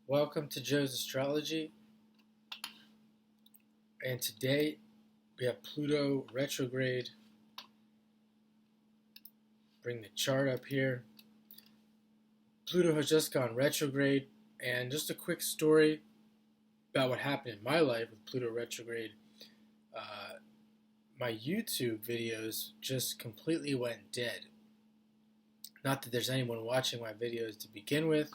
Welcome to Joe's Astrology, and today we have Pluto Retrograde. Bring the chart up here. Pluto has just gone retrograde, and just a quick story about what happened in my life with Pluto Retrograde. My YouTube videos just completely went dead. Not that there's anyone watching my videos to begin with,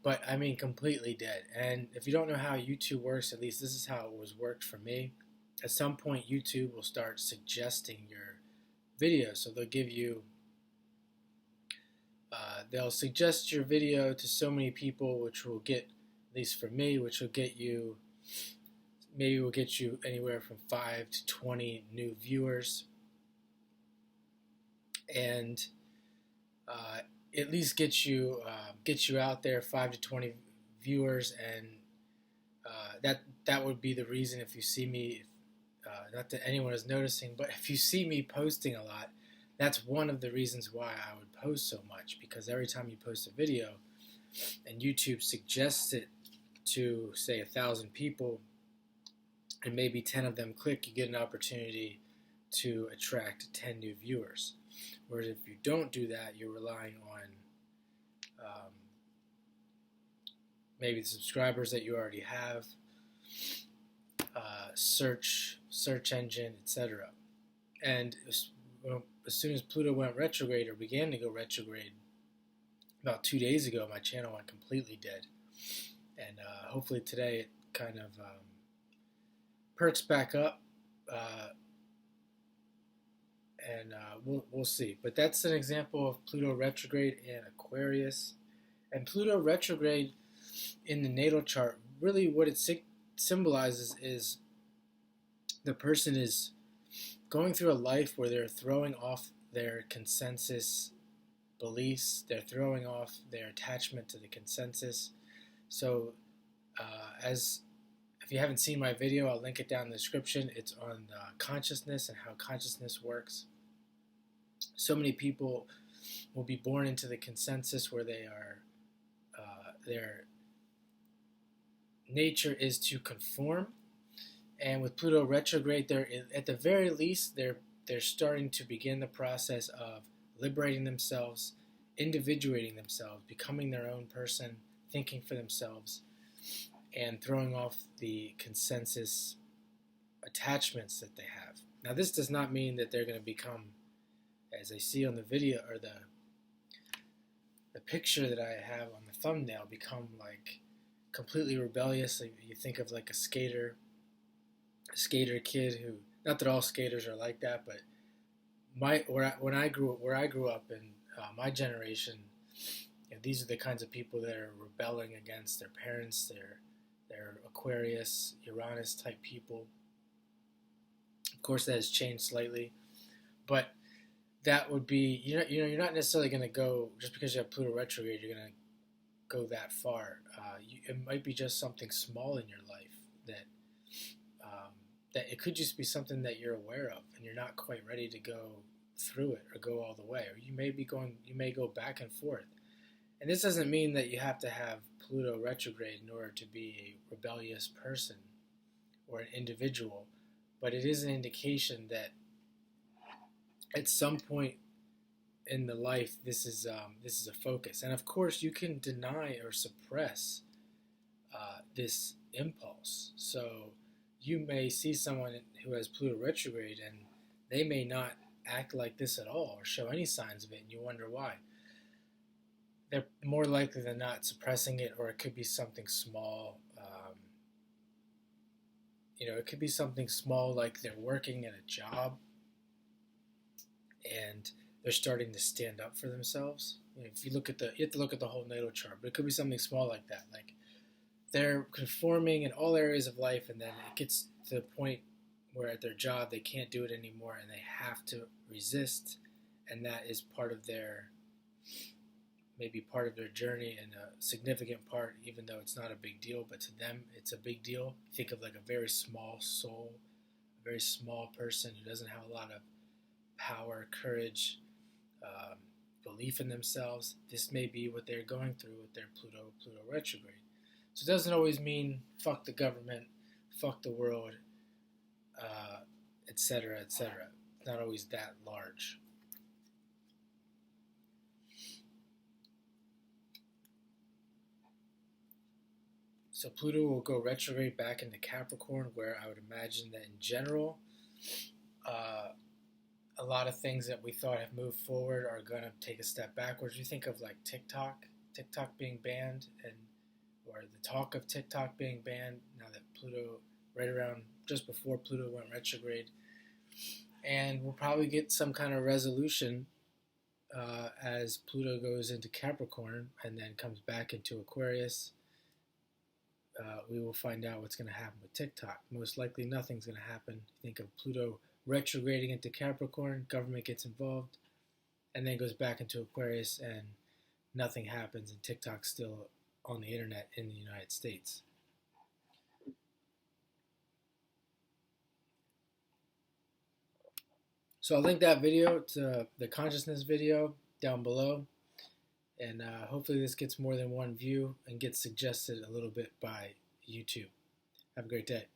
but I mean completely dead. And if you don't know how YouTube works, at least this is how it was worked for me. At some point, YouTube will start suggesting your video. So they'll suggest your video to so many people, which will get, at least for me, which will get you, maybe will get you anywhere from 5 to 20 new viewers. And at least get you out there, 5 to 20 viewers, and that would be the reason if you see me. Not that anyone is noticing, but if you see me posting a lot, that's one of the reasons why I would post so much, because every time you post a video and YouTube suggests it to, say, 1,000 people, and maybe 10 of them click, you get an opportunity to attract 10 new viewers. Whereas if you don't do that, you're relying on maybe the subscribers that you already have, search engine, etc. And as soon as Pluto went retrograde, or began to go retrograde, about 2 days ago, my channel went completely dead. And hopefully today it kind of perks back up. And we'll see. But that's an example of Pluto retrograde in Aquarius. And Pluto retrograde in the natal chart, really what it symbolizes is the person is going through a life where they're throwing off their consensus beliefs. They're throwing off their attachment to the consensus. So if you haven't seen my video, I'll link it down in the description. It's on consciousness and how consciousness works. So many people will be born into the consensus where they are, their nature is to conform. And with Pluto retrograde, they're at the very least they're starting to begin the process of liberating themselves, individuating themselves, becoming their own person, thinking for themselves, and throwing off the consensus attachments that they have. Now, this does not mean that they're going to become, as I see on the video, or the picture that I have on the thumbnail, become like completely rebellious. Like you think of like a skater kid who, not that all skaters are like that, but where I grew up in my generation, these are the kinds of people that are rebelling against their parents. They're Aquarius, Uranus type people. Of course, that has changed slightly, but that would be, you're not necessarily going to go, just because you have Pluto retrograde, you're going to go that far. It might be just something small in your life that it could just be something that you're aware of and you're not quite ready to go through it or go all the way, or you may go back and forth. And this doesn't mean that you have to have Pluto retrograde in order to be a rebellious person or an individual, but it is an indication that at some point in the life, this is a focus. And of course, you can deny or suppress this impulse. So you may see someone who has Pluto retrograde, and they may not act like this at all or show any signs of it, and you wonder why. They're more likely than not suppressing it, or it could be something small. It could be something small, like they're working at a job and they're starting to stand up for themselves. If you have to look at the whole natal chart, but it could be something small like that. Like they're conforming in all areas of life, and then it gets to the point where at their job they can't do it anymore, and they have to resist, and that is maybe part of their journey, and a significant part, even though it's not a big deal, but to them it's a big deal. Think of like a very small soul, a very small person who doesn't have a lot of power, courage, belief in themselves. This may be what they're going through with their Pluto retrograde. So it doesn't always mean fuck the government, fuck the world, etc., etc. It's not always that large. So Pluto will go retrograde back into Capricorn, where I would imagine that in general, uh, a lot of things that we thought have moved forward are going to take a step backwards. You think of like TikTok being banned, and or the talk of TikTok being banned now that Pluto, right around just before Pluto went retrograde, and we'll probably get some kind of resolution as Pluto goes into Capricorn and then comes back into Aquarius. We will find out what's going to happen with TikTok. Most likely nothing's going to happen. Think of Pluto retrograding into Capricorn, government gets involved, and then goes back into Aquarius, and nothing happens, and TikTok's still on the internet in the United States. So I'll link that video to the consciousness video down below, and hopefully this gets more than one view and gets suggested a little bit by YouTube. Have a great day.